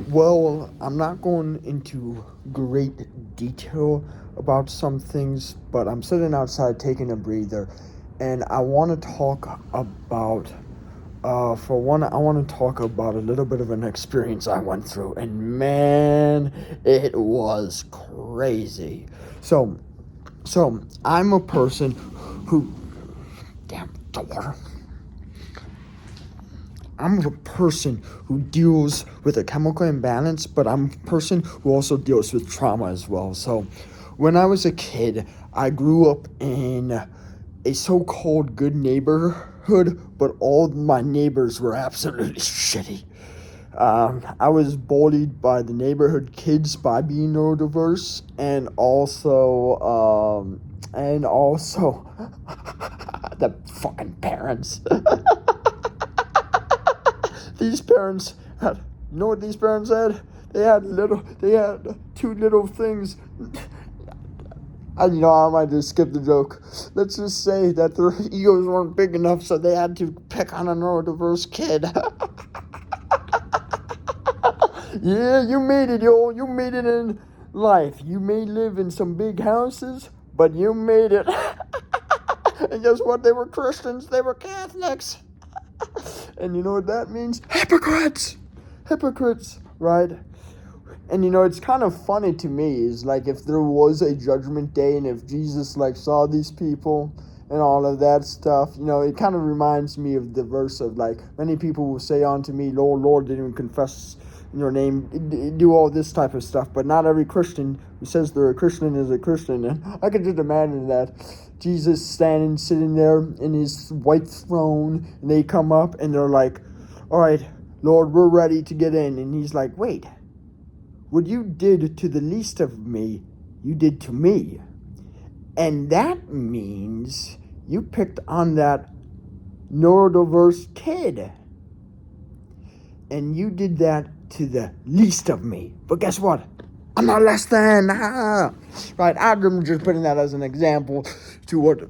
Well, I'm not going into great detail about some things, but I'm sitting outside taking a breather, and I want to talk about, for one, I want to talk about a little bit of an experience I went through, and man, it was crazy. So, so I'm a person who, damn, door. I'm a person who deals with a chemical imbalance, but I'm a person who also deals with trauma as well. So, when I was a kid, I grew up in a so called good neighborhood, but all my neighbors were absolutely shitty. I was bullied by the neighborhood kids by being neurodiverse, and also, the fucking parents. These parents had, you know what these parents had? They had two little things. I might just skip the joke. Let's just say that their egos weren't big enough, so they had to pick on a neurodiverse kid. Yeah, you made it, yo. You made it in life. You may live in some big houses, but you made it. And guess what? They were Christians. They were Catholics. And you know what that means? Hypocrites! Hypocrites, right? And it's kind of funny to me is like if there was a judgment day and if Jesus like saw these people and all of that stuff, it kind of reminds me of the verse of like many people will say unto me, Lord, Lord, didn't even confess in your name, do all this type of stuff, but not every Christian who says they're a Christian is a Christian. And I could just imagine that Jesus sitting there in his white throne, and they come up and they're like, all right, Lord, we're ready to get in. And he's like, wait, what you did to the least of me, you did to me. And that means you picked on that neurodiverse kid. And you did that to the least of me. But guess what? I'm not less than. Right? I'm just putting that as an example to what.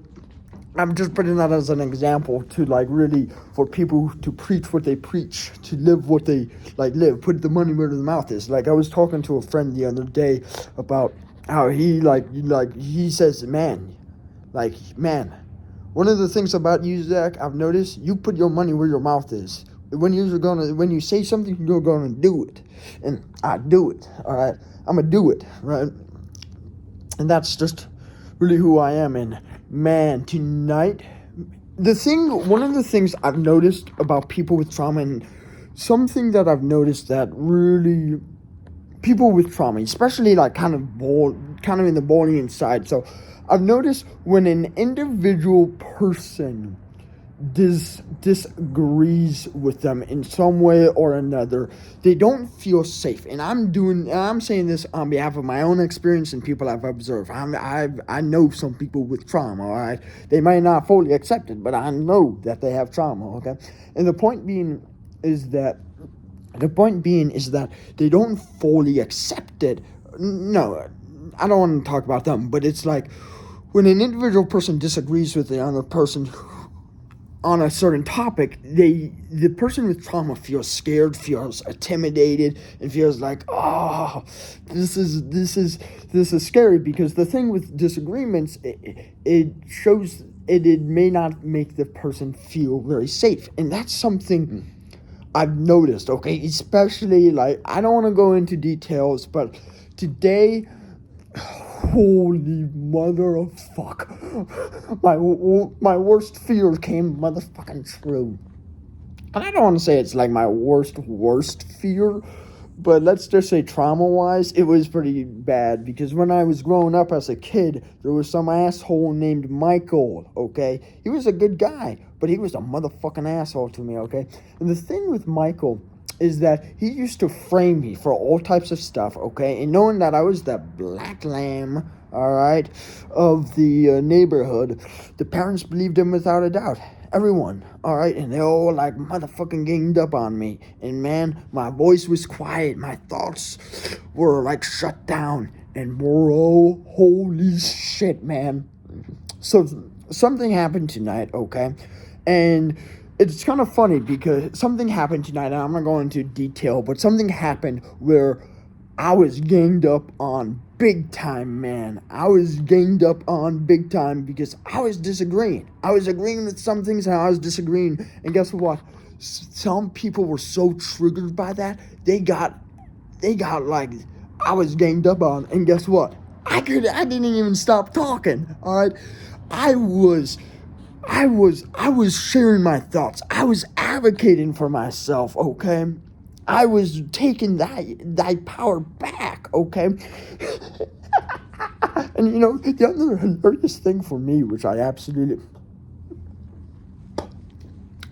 I'm just putting that as an example to like really for people to preach what they preach, to live what they like live, put the money where the mouth is. Like I was talking to a friend the other day about how he he says, man, one of the things about you, Zach, I've noticed, you put your money where your mouth is. When you say something, you're gonna do it, and I do it. All right, I'm gonna do it, right? And that's just really who I am. And man, tonight, one of the things I've noticed about people with trauma, and something that I've noticed that really people with trauma, especially like kind of in the bullying side. So I've noticed when an individual person disagrees with them in some way or another, they don't feel safe. And I'm saying this on behalf of my own experience and people I've observed. I know some people with trauma. All right, they might not fully accept it, but I know that they have trauma. Okay, and the point being is that they don't fully accept it. No, I don't want to talk about them, but it's like when an individual person disagrees with the other person on a certain topic, the person with trauma feels scared, feels intimidated, and feels like, oh, this is scary. Because the thing with disagreements, it shows it may not make the person feel very safe, and that's something I've noticed. Okay, especially like I don't want to go into details, but today. Holy mother of fuck. My worst fear came motherfucking true. And I don't want to say it's like my worst fear, but let's just say trauma-wise, it was pretty bad. Because when I was growing up as a kid, there was some asshole named Michael, okay? He was a good guy, but he was a motherfucking asshole to me, okay? And the thing with Michael is that he used to frame me for all types of stuff, okay? And knowing that I was the black lamb, all right, of the neighborhood, the parents believed him without a doubt. Everyone, all right? And they all like motherfucking ganged up on me. And man, my voice was quiet. My thoughts were like shut down. And bro, holy shit, man. So something happened tonight, okay? And it's kind of funny because something happened tonight, and I'm not going into detail, but something happened where I was ganged up on big time, man. I was ganged up on big time because I was disagreeing. I was agreeing with some things and I was disagreeing. And guess what? Some people were so triggered by that, they got like, I was ganged up on. And guess what? I didn't even stop talking. All right. I was I was sharing my thoughts. I was advocating for myself, okay? I was taking thy power back, okay? And the other hilarious thing for me, which I absolutely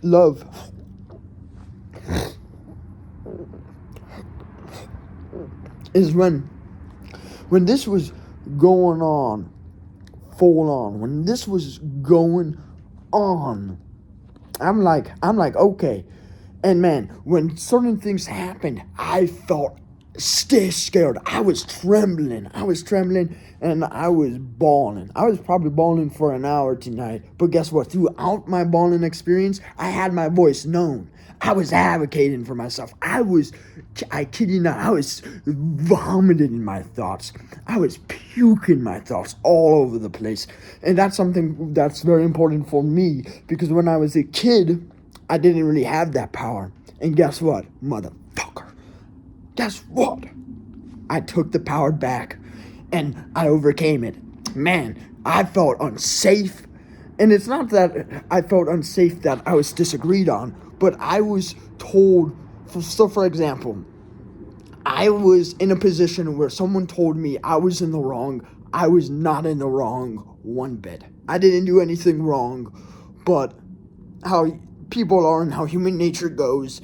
love, is when this was going on, full on, when this was going on, I'm like, okay. And man, when certain things happened, I felt scared. I was trembling, and I was bawling. I was probably bawling for an hour tonight. But guess what? Throughout my bawling experience, I had my voice known. I was advocating for myself. I kid you not, I was vomiting my thoughts. I was puking my thoughts all over the place. And that's something that's very important for me, because when I was a kid, I didn't really have that power. And guess what, motherfucker? Guess what? I took the power back and I overcame it. Man, I felt unsafe. And it's not that I felt unsafe that I was disagreed on, but I was told, for example, I was in a position where someone told me I was in the wrong. I was not in the wrong one bit. I didn't do anything wrong, but how people are and how human nature goes,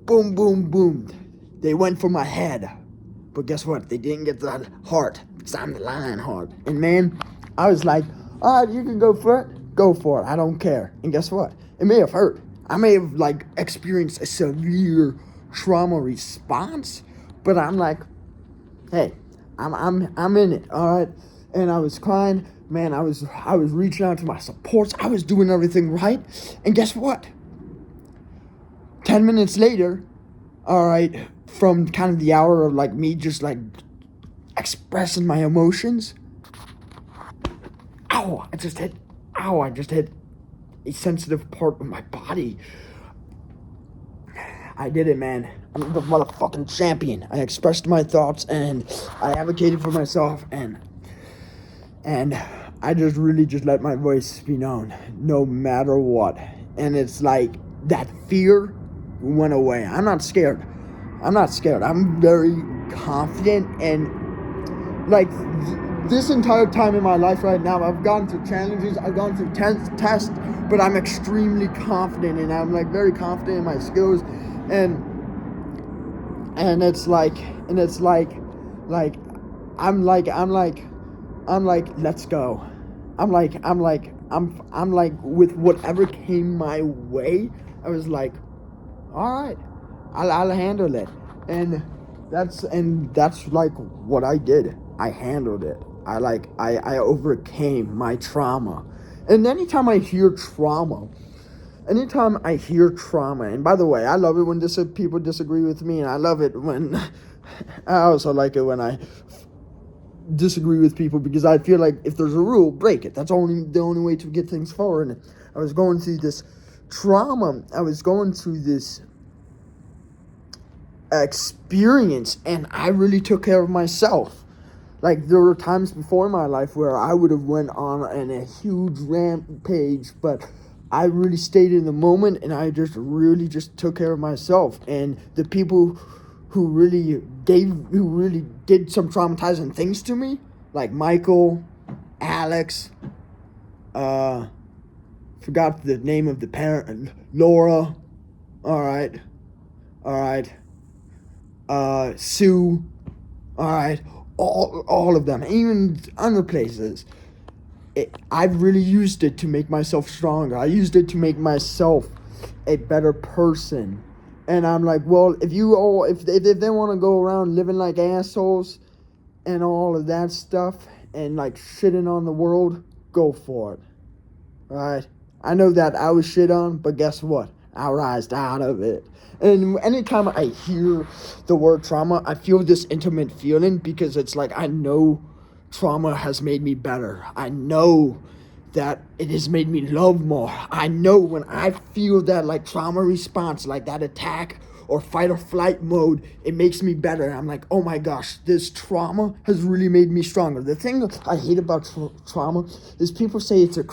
boom, boom, boom. They went for my head. But guess what? They didn't get that heart. Because I'm the lion heart. And man, I was like, all right, you can go for it. Go for it. I don't care. And guess what? It may have hurt. I may have experienced a severe trauma response. But I'm like, hey, I'm in it, all right? And I was crying. Man, I was reaching out to my supports. I was doing everything right. And guess what? 10 minutes later, all right, from kind of the hour of me just expressing my emotions, I just hit a sensitive part of my body. I did it, man. I'm the motherfucking champion. I expressed my thoughts and I advocated for myself, and I just really just let my voice be known no matter what. And it's like that fear went away. I'm not scared. I'm very confident, and this entire time in my life right now, I've gone through challenges, I've gone through tests, but I'm extremely confident, and I'm very confident in my skills, and it's like I'm like, let's go. I'm like with whatever came my way, I was like, all right, I'll handle it. And that's what I did. I handled it. I overcame my trauma. And anytime I hear trauma, and by the way, I love it when people disagree with me, and I love it when I also like it when I disagree with people, because I feel like if there's a rule, break it. That's the only way to get things forward. And I was going through this trauma. I was going through this experience, and I really took care of myself. There were times before in my life where I would have went on a huge rampage, but I really stayed in the moment, and I just really just took care of myself. And the people who really did some traumatizing things to me, like Michael, Alex, forgot the name of the parent, Laura, all right, Sue, all right, all of them, even other places. I've really used it to make myself stronger. I used it to make myself a better person. And I'm like, well, if they want to go around living like assholes and all of that stuff and shitting on the world, go for it. All right? I know that I was shit on, but guess what? I rised out of it. And anytime I hear the word trauma, I feel this intimate feeling because it's like I know trauma has made me better. I know that it has made me love more. I know when I feel that like trauma response, like that attack or fight or flight mode, it makes me better. I'm like, oh my gosh, this trauma has really made me stronger. The thing I hate about trauma is people say it's a